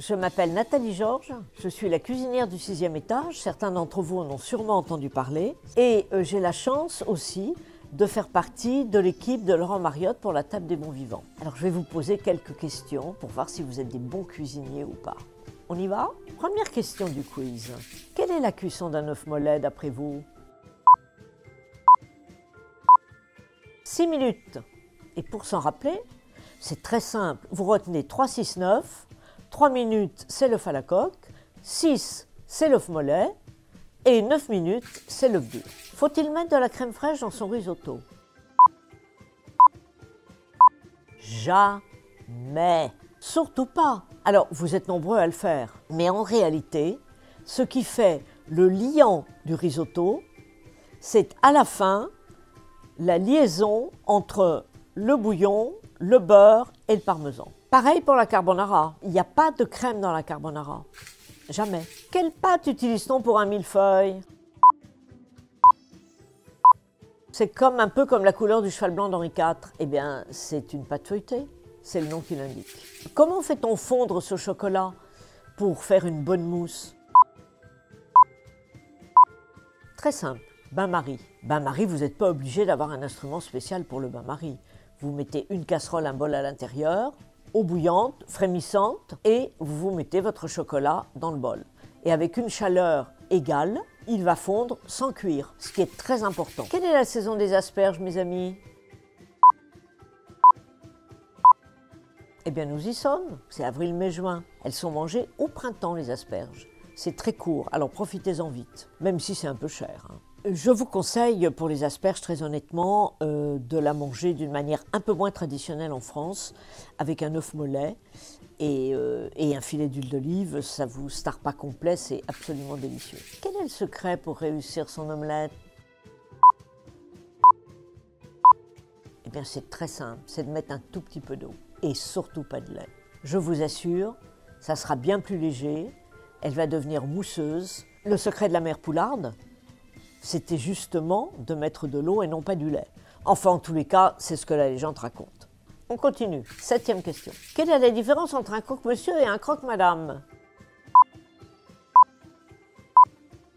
Je m'appelle Nathalie Georges, je suis la cuisinière du 6e étage, certains d'entre vous en ont sûrement entendu parler, et j'ai la chance aussi de faire partie de l'équipe de Laurent Mariotte pour la table des bons vivants. Alors je vais vous poser quelques questions pour voir si vous êtes des bons cuisiniers ou pas. On y va? Première question du quiz. Quelle est la cuisson d'un œuf mollet d'après vous? 6 minutes. Et pour s'en rappeler, c'est très simple. Vous retenez 3, 6, 9. 3 minutes, c'est l'œuf à la coque. 6, c'est l'œuf mollet. Et 9 minutes, c'est l'œuf dur. Faut-il mettre de la crème fraîche dans son risotto? Jamais. Surtout pas. Alors, vous êtes nombreux à le faire. Mais en réalité, ce qui fait le liant du risotto, c'est à la fin la liaison entre le bouillon, le beurre et le parmesan. Pareil pour la carbonara. Il n'y a pas de crème dans la carbonara. Jamais. Quelle pâte utilise-t-on pour un millefeuille? C'est un peu comme la couleur du cheval blanc d'Henri IV. Eh bien, c'est une pâte feuilletée. C'est le nom qui l'indique. Comment fait-on fondre ce chocolat pour faire une bonne mousse? Très simple. Bain-marie. Bain-marie, vous n'êtes pas obligé d'avoir un instrument spécial pour le bain-marie. Vous mettez une casserole, un bol à l'intérieur, eau bouillante, frémissante, et vous mettez votre chocolat dans le bol. Et avec une chaleur égale, il va fondre sans cuire, ce qui est très important. Quelle est la saison des asperges, mes amis? Eh bien, nous y sommes. C'est avril, mai, juin. Elles sont mangées au printemps, les asperges. C'est très court, alors profitez-en vite, même si c'est un peu cher. Je vous conseille, pour les asperges, très honnêtement, de la manger d'une manière un peu moins traditionnelle en France, avec un œuf mollet et un filet d'huile d'olive. Ça vous star pas complet, c'est absolument délicieux. Quel est le secret pour réussir son omelette? Eh bien, c'est très simple, c'est de mettre un tout petit peu d'eau et surtout pas de lait. Je vous assure, ça sera bien plus léger, elle va devenir mousseuse. Le secret de la mère Poularde, c'était justement de mettre de l'eau et non pas du lait. Enfin, en tous les cas, c'est ce que la légende raconte. On continue. 7e question. Quelle est la différence entre un croque-monsieur et un croque-madame?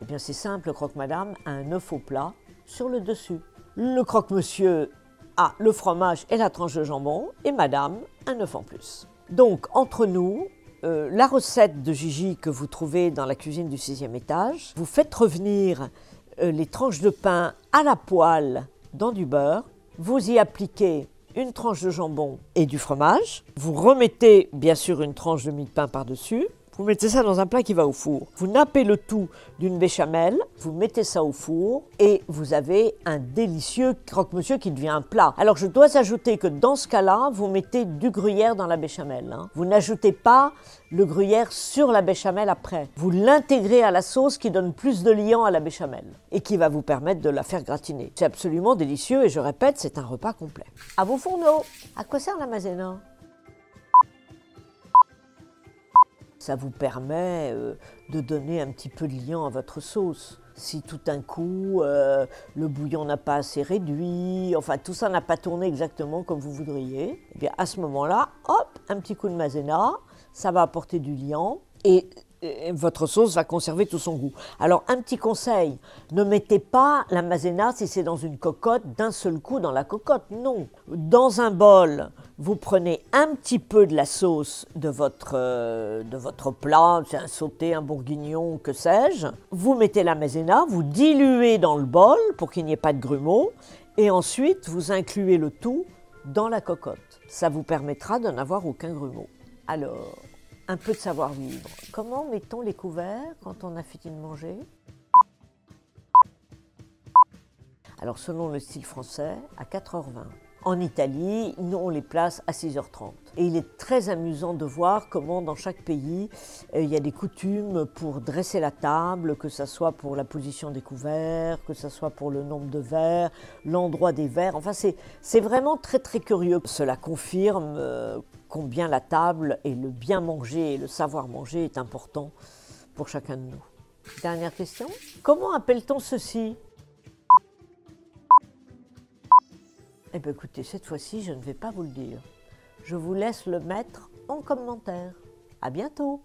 Eh bien, c'est simple, le croque-madame a un œuf au plat sur le dessus. Le croque-monsieur a le fromage et la tranche de jambon, et madame, un œuf en plus. Donc, entre nous, la recette de Gigi que vous trouvez dans la cuisine du 6e étage, vous faites revenir les tranches de pain à la poêle dans du beurre, vous y appliquez une tranche de jambon et du fromage, vous remettez bien sûr une tranche de mie de pain par-dessus, vous mettez ça dans un plat qui va au four. Vous nappez le tout d'une béchamel, vous mettez ça au four et vous avez un délicieux croque-monsieur qui devient un plat. Alors je dois ajouter que dans ce cas-là, vous mettez du gruyère dans la béchamel. Vous n'ajoutez pas le gruyère sur la béchamel après. Vous l'intégrez à la sauce qui donne plus de liant à la béchamel et qui va vous permettre de la faire gratiner. C'est absolument délicieux et je répète, c'est un repas complet. À vos fourneaux. À quoi sert la maïzena? Ça vous permet de donner un petit peu de liant à votre sauce. Si tout d'un coup, le bouillon n'a pas assez réduit, enfin tout ça n'a pas tourné exactement comme vous voudriez, eh bien à ce moment-là, hop, un petit coup de maïzena, ça va apporter du liant et votre sauce va conserver tout son goût. Alors un petit conseil, ne mettez pas la maïzena si c'est dans une cocotte d'un seul coup dans la cocotte, non. Dans un bol, vous prenez un petit peu de la sauce de votre plat, c'est un sauté, un bourguignon, que sais-je. Vous mettez la maïzena, vous diluez dans le bol pour qu'il n'y ait pas de grumeaux et ensuite vous incluez le tout dans la cocotte. Ça vous permettra de n'avoir aucun grumeau. Alors, un peu de savoir-vivre. Comment mettons les couverts quand on a fini de manger? Alors, selon le style français, à 4h20. En Italie, nous, on les place à 6h30. Et il est très amusant de voir comment, dans chaque pays, il y a des coutumes pour dresser la table, que ce soit pour la position des couverts, que ce soit pour le nombre de verres, l'endroit des verres. Enfin, c'est vraiment très, très curieux. Cela confirme combien la table et le bien manger et le savoir manger est important pour chacun de nous. Dernière question. Comment appelle-t-on ceci? Eh bien écoutez, cette fois-ci, je ne vais pas vous le dire. Je vous laisse le mettre en commentaire. À bientôt!